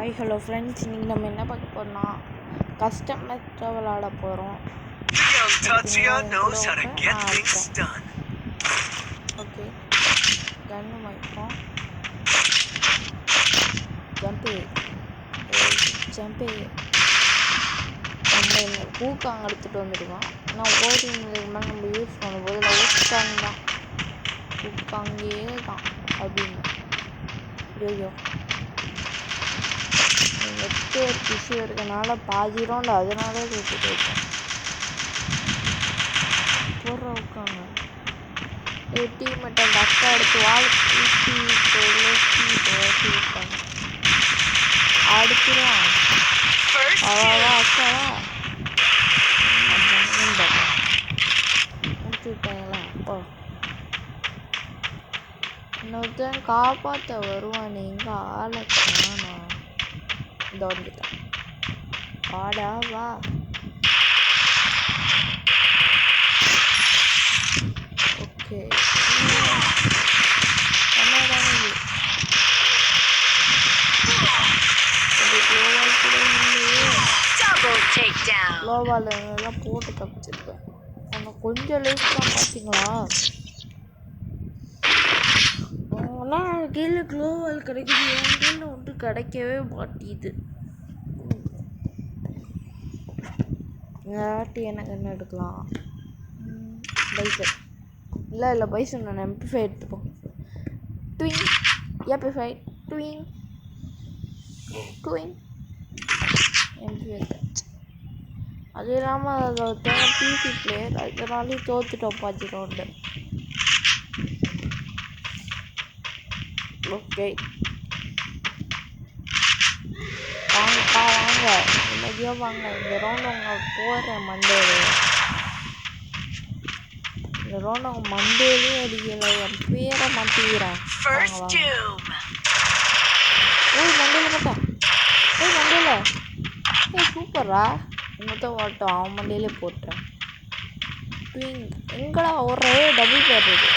Hi hello friends, இன்றைக்கி நம்ம என்ன பார்க்க போகிறோம்னா கஸ்டம் மேட்ச் விளாட போகிறோம். ஓகே, கன்னு வாங்கிப்போம். ஜம்பு நம்ம பூக்காங்க எடுத்துகிட்டு வந்துடுவோம். ஆனால் ஓடிங் மேலே நம்ம யூஸ் பண்ணும்போது ஊக்காங்க தான், பூக்காங்கே தான் அப்படின்னு. ஐயோ, நெட்டு இஷ்யூ இருக்கனால பாதி ரவுண்ட் அதனால தூக்கிட்டு இருக்கேன். போடுற உட்காங்க டீம்மேட் அந்த அக்கா எடுத்து வாழ் இருப்பாங்க. அடிச்சிடும் அவாவா அக்காவா முடிச்சு விட்டாங்களா? அப்போ இன்னொருத்தன் காப்பாற்ற வருவான். எங்க ஆளை காணோம். இந்த வந்துட்டான். வாடா வா. ஓகே, குளோவால் எல்லாம் போட்டு தப்பிச்சிருக்கேன். ஆனால் கொஞ்சம் லைஃப் தான். பார்த்தீங்களா? ஆனால் கீழே குளோவால் கிடைக்குது, என் கீழே ஒன்று கிடைக்கவே மாட்டேது. யார்ட்டி எனக்கு என்ன எடுக்கலாம்? பைசன் இல்லை பைசன் நான் MP5 எடுத்துப்போம். ட்விங் MP5 ட்விங் MP5. அது இல்லாமல் அதில் PC பிளேயர், அதனாலே தோத்துட்டோம் பாதி ரவுண்டு. ஓகே, வாங்க நிம்மதியோ வாங்க. இந்த ரவுண்ட் அவங்க போடுறேன் மண்டேலே. இந்த ரவுண்ட் அவங்க மண்டேலையும் அடிக்கலை, என் பேரை மாற்றிக்கிறேன். மண்டேல போட்டேன். மண்டேல சூப்பரா இன்னொருத்த ஓட்டம். அவன் மண்டேலே போட்டேன். எங்கடா ஒரே டபுள் பேர் இருக்கு.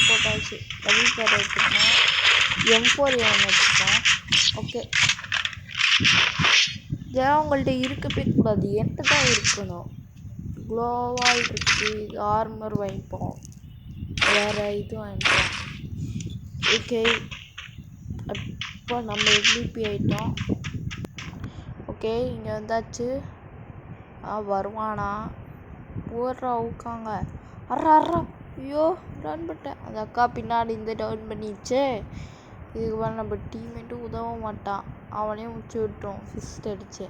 போட்டாச்சு. டபுள் பேர் எடுத்துக்கணும். M4 வச்சுப்போம். ஓகே, இதெல்லாம் உங்கள்கிட்ட இருக்கவே கூடாது, என்கிட்ட தான் இருக்கணும். குளோவால் இருக்கு, இது ஆர்மர் வாங்கிப்போம். வேறு இது வாங்கிப்போம். ஓகே, அப்போ நம்ம எல்பி ஆகிட்டோம். ஓகே, இங்கே வந்தாச்சு. வருவானா? போடுறா ஊக்காங்க. அறா ஐயோ, ரன் பண்ணிட்டேன். அந்த அக்கா பின்னாடி இந்த டவுன் பண்ணிடுச்சு. இதுக்கு மேலே நம்ம டீம்மேட்டும் உதவ மாட்டான். அவனையும் முடிச்சு விட்டோம் ஃபிஸ்ட் அடிச்சு.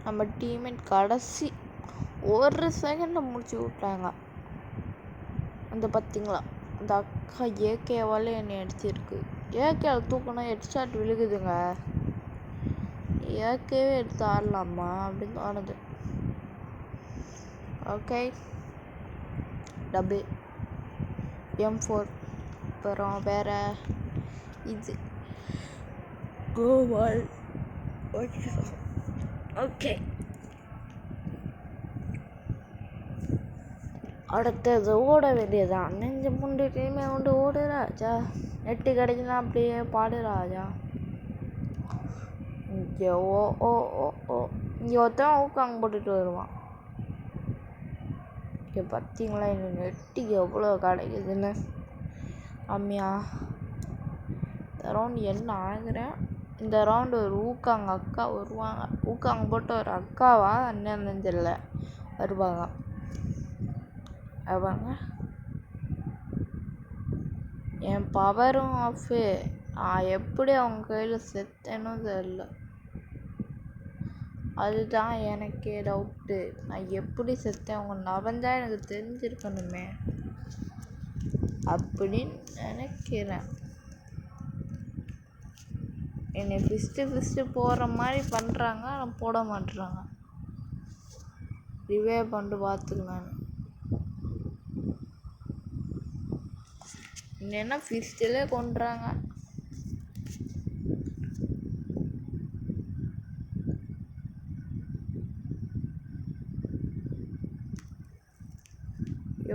நம்ம டீம்மேட் கடைசி ஒரு செகண்டில் முடிச்சு விட்டாங்க. அந்த பார்த்தீங்களா, அந்த அக்கா ஏகேவால் என்னை அடிச்சிருக்கு. ஏகேவால் தூக்கணும், ஹெட்ஷாட் விழுகுதுங்க. ஏகேவே எடுத்து ஆடலாமா அப்படின்னு தோணுது. Okay, double M4. அப்புறம் வேறு இது கோவால். ஓகே, அடுத்தது ஓட வேண்டியதான். நெஞ்சு முண்டு டீமே உண்டு ஓடுறாஜா. நெட்டு கிடைக்குன்னா அப்படியே பாடுறாஜா. இங்கே இங்கே ஒருத்தன் ஊக்காங்க போட்டுட்டு வருவான். இங்கே பார்த்தீங்களா இந்த நெட்டு எவ்வளோ கிடைக்குதுன்னு. கம்மியா இந்த ரவுண்டு என்ன ஆகுறேன். இந்த ரவுண்டு ஒரு ஊக்காங்க அக்கா வருவாங்க. ஊக்காங்க போட்டு ஒரு அக்காவா அண்ணன் தெரியல வருவாங்க. அவங்க என் பவரும் ஆஃபு. நான் எப்படி அவங்க கையில் செத்தேன்னு தெரியல. அதுதான் எனக்கே டவுட்டு. நான் எப்படி செத்தேன், அவங்க நவந்தான் எனக்கு தெரிஞ்சிருக்கணுமே அப்படின்னு நினைக்கிறேன். என்னை ஃபிஸ்ட்டு போகிற மாதிரி பண்ணுறாங்க, ஆனால் போட மாட்டுறாங்க. ரிவே பண்ணிட்டு பார்த்துக்கலான்னு. என்ன ஃபிஸ்ட்டிலே கொண்டுறாங்க.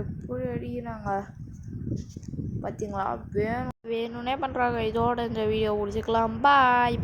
எப்படி அடிக்கிறாங்க. பார்த்தீங்களா வேணும்னே பண்ணுறாங்க. இதோட இந்த வீடியோ முடிச்சுக்கலாம். பாய்.